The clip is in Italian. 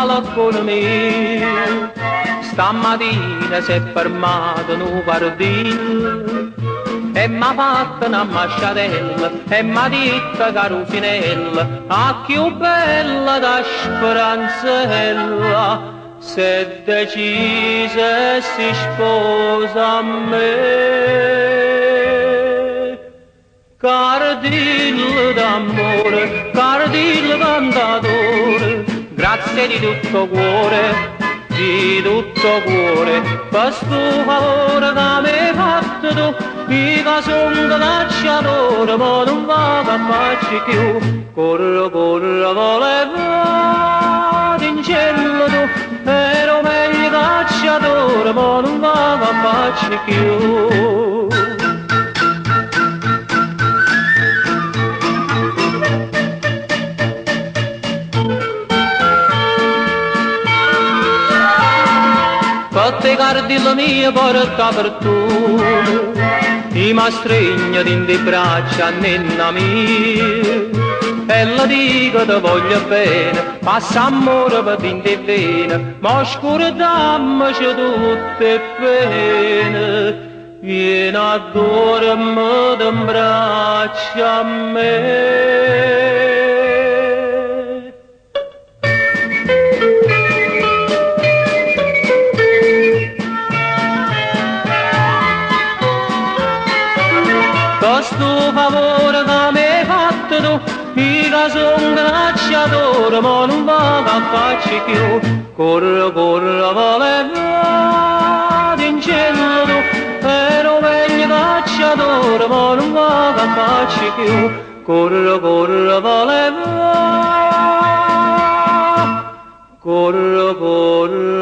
male con me. Stamattina si è fermato in un giardino e m'ha fatto una masciatella e m'ha detto carusinella, a più bella da speranzella, se decise e si sposa a me. Cardillo d'amore, cardillo cantatore, grazie di tutto cuore, per sto favore che mi hai fatto tu, mica son cacciatore, ma non va a farci più. Corro, corro, volevo in cielo tu, ero meglio cacciatore, ma non va a farci più. Te cardillo mio porta fortuna, i mastregno in di braccia nonna mia, e la dico ti voglio bene, passa amore per in di vene, ma scordammoci tutte pene, vieni a dormire in braccia a me. Questo favore che mi hai fatto tu, mica son cacciatore, ma non va a farci più. Corro, corro, volevo in cielo tu, ero meglio cacciatore, ma non va a farci più. Corro, corro, volevo, corro, corro.